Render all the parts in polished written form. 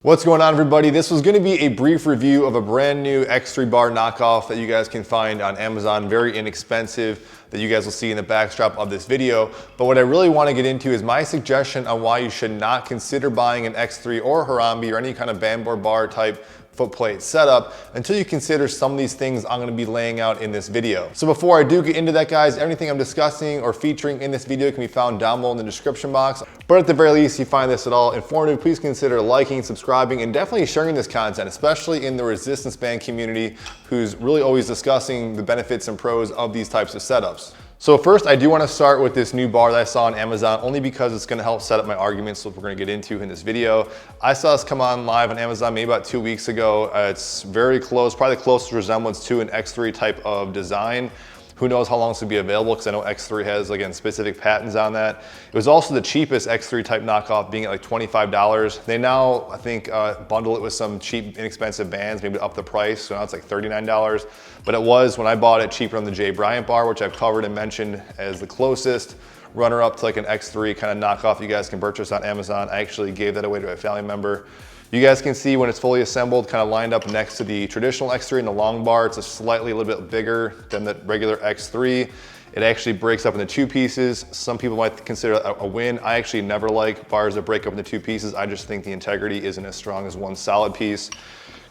What's going on, everybody? This was going to be a brief review of a brand new X3 bar knockoff that you guys can find on Amazon, very inexpensive, that you guys will see in the backdrop of this video. But what I really want to get into is my suggestion on why you should not consider buying an X3 or Harambe or any kind of Bambor bar type footplate setup until you consider some of these things I'm going to be laying out in this video. So before I do get into that, guys, everything I'm discussing or featuring in this video can be found down below in the description box. But at the very least, if you find this at all informative, please consider liking, subscribing, and definitely sharing this content, especially in the resistance band community, who's really always discussing the benefits and pros of these types of setups. So first, I do want to start with this new bar that I saw on Amazon, only because it's going to help set up my arguments, so we're going to get into in this video. I saw this come on live on Amazon maybe about 2 weeks ago. It's very close, probably the closest resemblance to an X3 type of design. Who knows how long this will be available, because I know X3 has, again, specific patents on that. It was also the cheapest X3 type knockoff, being at like $25. They now, I think, bundle it with some cheap, inexpensive bands, maybe up the price, so now it's like $39. But it was, when I bought it, cheaper than the Jay Bryant bar, which I've covered and mentioned as the closest runner-up to like an X3 kind of knockoff you guys can purchase on Amazon. I actually gave that away to a family member. You guys can see when it's fully assembled, kind of lined up next to the traditional X3 and the long bar. It's a little bit bigger than the regular X3. It actually breaks up into two pieces. Some people might consider a win. I actually never like bars that break up into two pieces. I just think the integrity isn't as strong as one solid piece.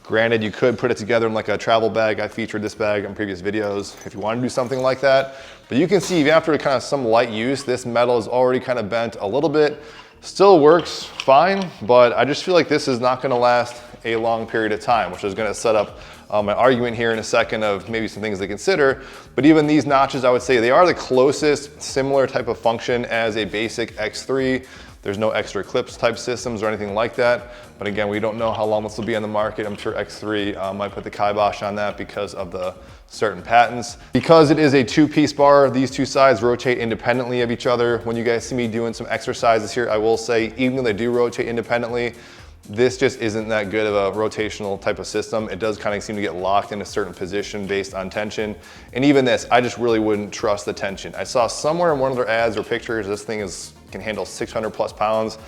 Granted, you could put it together in like a travel bag. I featured this bag in previous videos if you want to do something like that. But you can see, even after kind of some light use, this metal is already kind of bent a little bit. Still works fine, but I just feel like this is not going to last a long period of time, which is going to set up my argument here in a second of maybe some things to consider. But even these notches, I would say they are the closest similar type of function as a basic X3. There's no extra clips type systems or anything like that. But again, we don't know how long this will be on the market. I'm sure X3 might put the kibosh on that because of the certain patents. Because it is a two-piece bar, these two sides rotate independently of each other. When you guys see me doing some exercises here, I will say, even though they do rotate independently, this just isn't that good of a rotational type of system. It does kind of seem to get locked in a certain position based on tension. And even this, I just really wouldn't trust the tension. I saw somewhere in one of their ads or pictures, this thing can handle 600 plus pounds.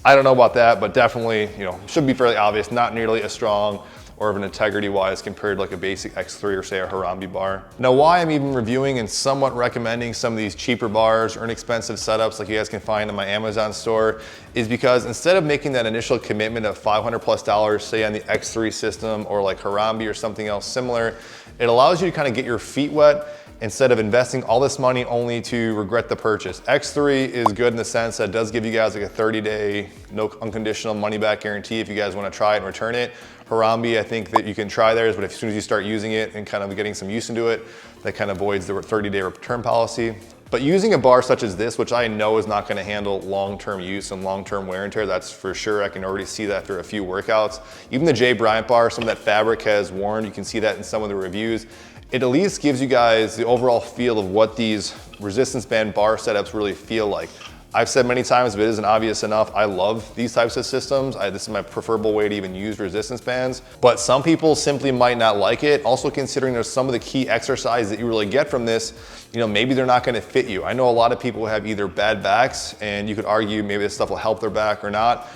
I don't know about that, but definitely, should be fairly obvious, not nearly as strong or of an integrity wise compared to like a basic X3 or say a Harambe bar. Now, why I'm even reviewing and somewhat recommending some of these cheaper bars or inexpensive setups like you guys can find in my Amazon store is because instead of making that initial commitment of $500 plus, say on the X3 system or like Harambe or something else similar, it allows you to kind of get your feet wet instead of investing all this money only to regret the purchase. X3 is good in the sense that it does give you guys like a 30-day, no unconditional money back guarantee if you guys want to try it and return it. Harambe, I think that you can try theirs, but as soon as you start using it and kind of getting some use into it, that kind of voids the 30-day return policy. But using a bar such as this, which I know is not going to handle long-term use and long-term wear and tear, that's for sure. I can already see that after a few workouts. Even the Jay Bryant bar, some of that fabric has worn. You can see that in some of the reviews. It at least gives you guys the overall feel of what these resistance band bar setups really feel like. I've said many times, if it isn't obvious enough, I love these types of systems. This is my preferable way to even use resistance bands, but some people simply might not like it. Also considering there's some of the key exercises that you really get from this, maybe they're not gonna fit you. I know a lot of people have either bad backs, and you could argue maybe this stuff will help their back or not.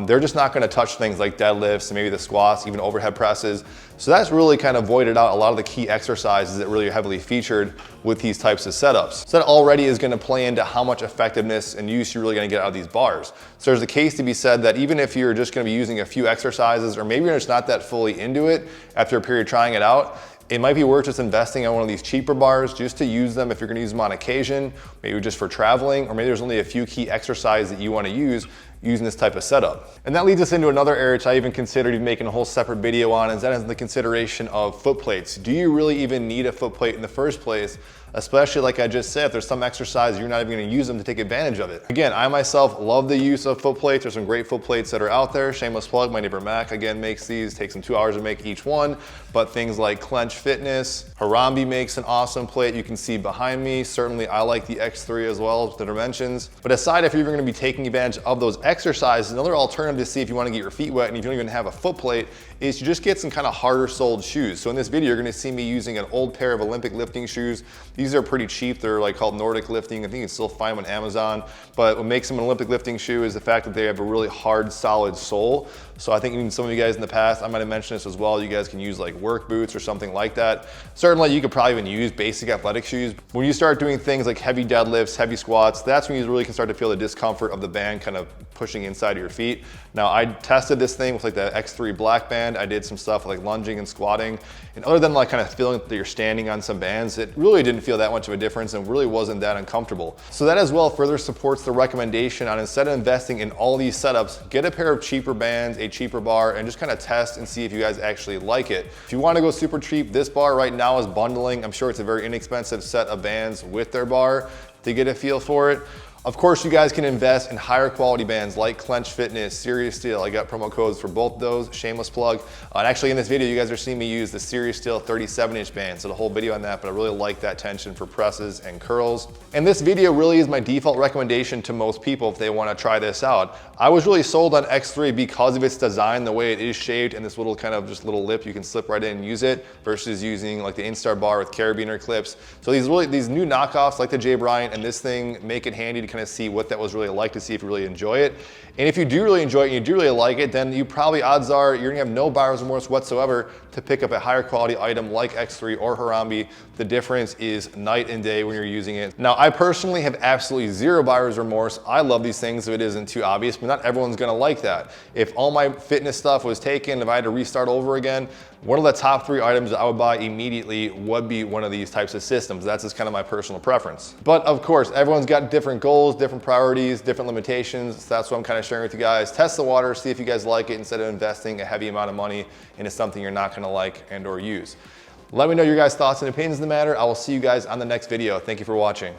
They're just not gonna touch things like deadlifts and maybe the squats, even overhead presses. So that's really kind of voided out a lot of the key exercises that really are heavily featured with these types of setups. So that already is gonna play into how much effectiveness and use you're really gonna get out of these bars. So there's a case to be said that even if you're just gonna be using a few exercises, or maybe you're just not that fully into it after a period of trying it out, it might be worth just investing on one of these cheaper bars just to use them if you're gonna use them on occasion, maybe just for traveling, or maybe there's only a few key exercises that you wanna use using this type of setup. And that leads us into another area which I even considered making a whole separate video on, is that is the consideration of foot plates. Do you really even need a foot plate in the first place? Especially like I just said, if there's some exercise, you're not even gonna use them to take advantage of it. Again, I myself love the use of foot plates. There's some great foot plates that are out there. Shameless plug, my neighbor Mac again makes these, takes them 2 hours to make each one. But things like Clench Fitness, Harambe makes an awesome plate you can see behind me. Certainly I like the X3 as well, the dimensions. But aside if you're gonna be taking advantage of those exercise, another alternative to see if you want to get your feet wet and you don't even have a foot plate is to just get some kind of harder soled shoes. So in this video, you're going to see me using an old pair of Olympic lifting shoes. These are pretty cheap. They're like called Nordic Lifting. I think you can still find them on Amazon. But what makes them an Olympic lifting shoe is the fact that they have a really hard, solid sole. So I think even some of you guys in the past, I might have mentioned this as well, you guys can use like work boots or something like that. Certainly you could probably even use basic athletic shoes. When you start doing things like heavy deadlifts, heavy squats, that's when you really can start to feel the discomfort of the band kind of pushing inside of your feet. Now I tested this thing with like the X3 Black Band. I did some stuff like lunging and squatting. And other than like kind of feeling that you're standing on some bands, it really didn't feel that much of a difference and really wasn't that uncomfortable. So that as well further supports the recommendation on, instead of investing in all these setups, get a pair of cheaper bands, a cheaper bar, and just kind of test and see if you guys actually like it. If you want to go super cheap, this bar right now is bundling. I'm sure it's a very inexpensive set of bands with their bar to get a feel for it. Of course, you guys can invest in higher quality bands like Clench Fitness, Serious Steel. I got promo codes for both of those, shameless plug. And actually in this video, you guys are seeing me use the Serious Steel 37-inch band. So the whole video on that, but I really like that tension for presses and curls. And this video really is my default recommendation to most people if they want to try this out. I was really sold on X3 because of its design, the way it is shaped and this little kind of just little lip you can slip right in and use it versus using like the Instar bar with carabiner clips. So these new knockoffs like the Jay Bryant and this thing make it handy to kind of see what that was really like, to see if you really enjoy it. And if you do really enjoy it and you do really like it, then you probably, odds are, you're gonna have no buyer's remorse whatsoever to pick up a higher quality item like X3 or Harambe. The difference is night and day when you're using it. Now, I personally have absolutely zero buyer's remorse. I love these things if it isn't too obvious, but not everyone's gonna like that. If all my fitness stuff was taken, if I had to restart over again, one of the top 3 items that I would buy immediately would be one of these types of systems. That's just kind of my personal preference. But of course, everyone's got different goals, different priorities, different limitations. So that's what I'm kind of sharing with you guys. Test the water, see if you guys like it instead of investing a heavy amount of money into something you're not gonna like and or use. Let me know your guys' thoughts and opinions in the matter. I will see you guys on the next video. Thank you for watching.